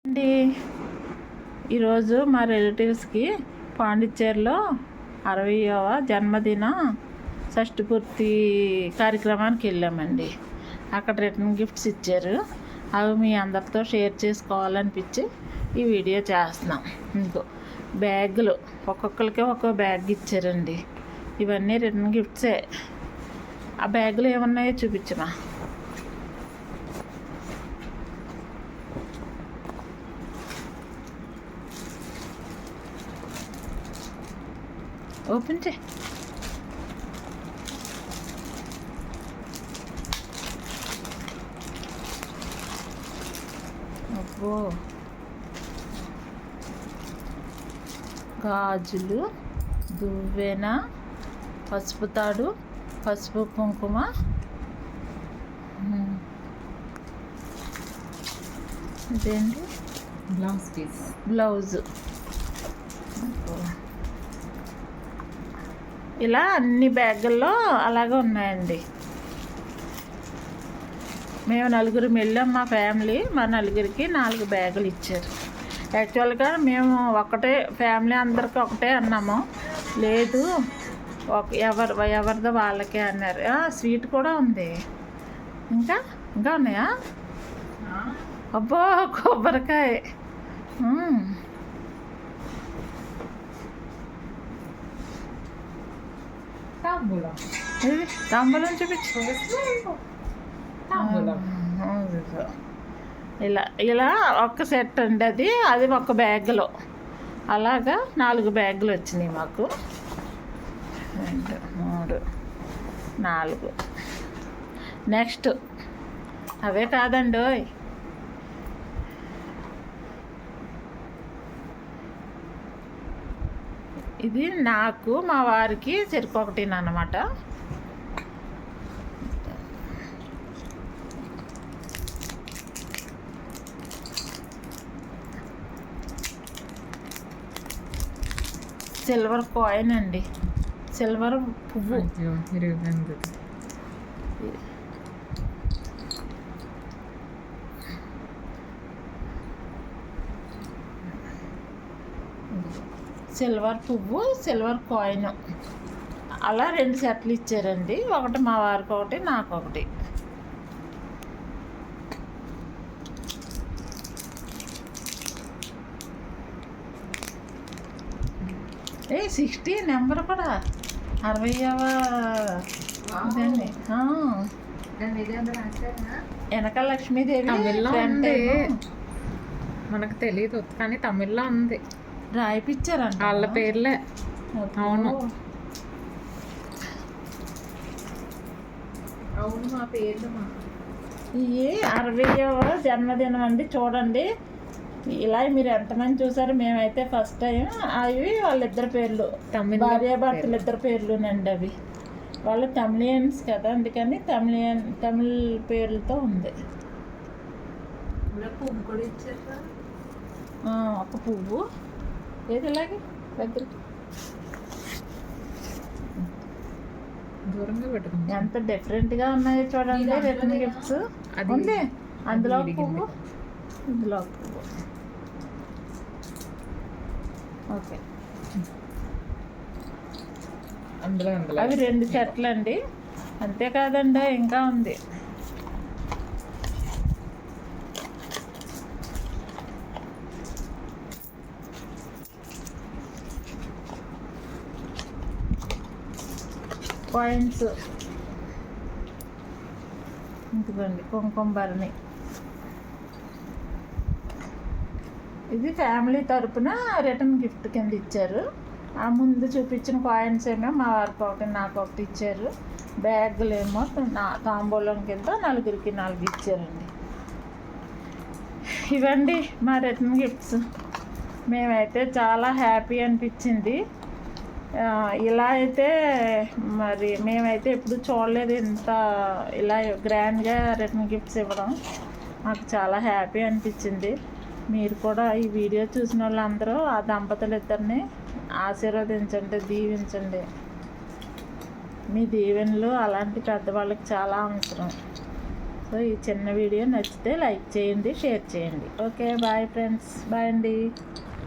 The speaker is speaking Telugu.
అండి ఈరోజు మా రిలేటివ్స్కి పాండిచ్చేరిలో 60వ జన్మదిన షష్ఠి పూర్తి కార్యక్రమానికి వెళ్ళామండి. అక్కడ రిటర్న్ గిఫ్ట్స్ ఇచ్చారు. అవి మీ అందరితో షేర్ చేసుకోవాలనిపించి ఈ వీడియో చేస్తున్నాం. ఇంకో బ్యాగులు ఒక్కొక్కరికి ఒక్కో బ్యాగ్ ఇచ్చారండి. ఇవన్నీ రిటర్న్ గిఫ్ట్సే. ఆ బ్యాగులు ఏమన్నాయో చూపించమా. ఓపెన్ చే. అబ్బో, గాజులు, దువ్వెన, పసుపు తాడు, పసుపు కుంకుమ, ఇదేంటి బ్లౌజ్. ఇలా అన్ని బ్యాగుల్లో అలాగే ఉన్నాయండి. మేము నలుగురు వెళ్ళాం, మా ఫ్యామిలీ. మా నలుగురికి 4 బ్యాగులు ఇచ్చారు. యాక్చువల్గా మేము ఒకటే ఫ్యామిలీ అందరికి ఒకటే అన్నాము. లేదు, ఎవరిదో వాళ్ళకే అన్నారు. స్వీట్ కూడా ఉంది. ఇంకా ఉన్నాయా? అబ్బో, కొబ్బరికాయ. తాంబూలం చూపించు. ఇలా ఒక్క సెట్ అండి. అది ఒక బ్యాగ్లో అలాగా 4 బ్యాగులు వచ్చినాయి మాకు. 2, 3, 4. నెక్స్ట్ అవే కాదండి, ఇది నాకు మా వారికి చెరుకొకటినమాట. సిల్వర్ కాయిన్ అండి, సిల్వర్ పువ్వు. సిల్వర్ పువ్వు, సిల్వర్ కాయిన్, అలా 2 సెట్లు ఇచ్చారండి. ఒకటి మా వారికి ఒకటి, నాకు ఒకటి. 60 నెంబర్ కూడా 60వ ఇదండి. వెనక లక్ష్మీదేవి మనకు తెలియదు, కానీ తమిళ్లో ఉంది. రాయిపిచ్చారంట వాళ్ళ పేర్లే. అవును, మా పేర్లు. ఇవి 60వ జన్మదినం అండి. చూడండి, ఇలా మీరు ఎంతమంది చూసారు. మేమైతే ఫస్ట్ టైం. అవి వాళ్ళిద్దరు పేర్లు, భార్యాభర్తలు 2 పేర్లునండి. అవి వాళ్ళు తమిళియన్స్ కదా, అందుకని తమిళ్ పేర్లతో ఉంది. పువ్వు కూడా ఇచ్చారు. ఒక పువ్వు ఏది ఇలాగే దగ్గర దూరంగా పెట్టుకుంది. ఎంత డిఫరెంట్గా ఉన్నాయో చూడండి. రిటర్న్ గిఫ్ట్స్ ఉంది. అందులో పువ్వు, ఇందులో పువ్వు. ఓకే, అవి 2 సెట్లు అండి. అంతేకాదండి, ఇంకా ఉంది. కాయిన్స్, ఇంకోండి కుంకుమ భరణి. ఇది ఫ్యామిలీ తరపున రిటర్న్ గిఫ్ట్ కింద ఇచ్చారు. ఆ ముందు చూపించిన కాయిన్స్ ఏమో మా వారికి ఒకటి, నాకు ఒకటి ఇచ్చారు. బ్యాగులు ఏమో తాంబూలం కింద నలుగురికి 4 ఇచ్చారండి. ఇవండి మా రిటర్న్ గిఫ్ట్స్. మేమైతే చాలా హ్యాపీ అనిపించింది. ఇలా అయితే మరి మేమైతే ఎప్పుడు చూడలేదు, ఇంత ఇలా గ్రాండ్గా రిటర్న్ గిఫ్ట్స్ ఇవ్వడం. మాకు చాలా హ్యాపీ అనిపించింది. మీరు కూడా ఈ వీడియో చూసిన వాళ్ళందరూ ఆ దంపతులు ఇద్దరిని ఆశీర్వదించండి, దీవించండి. మీ దీవెనలు అలాంటి పెద్దవాళ్ళకి చాలా అవసరం. సో ఈ చిన్న వీడియో నచ్చితే లైక్ చేయండి, షేర్ చేయండి. ఓకే బాయ్ ఫ్రెండ్స్, బాయ్ అండి.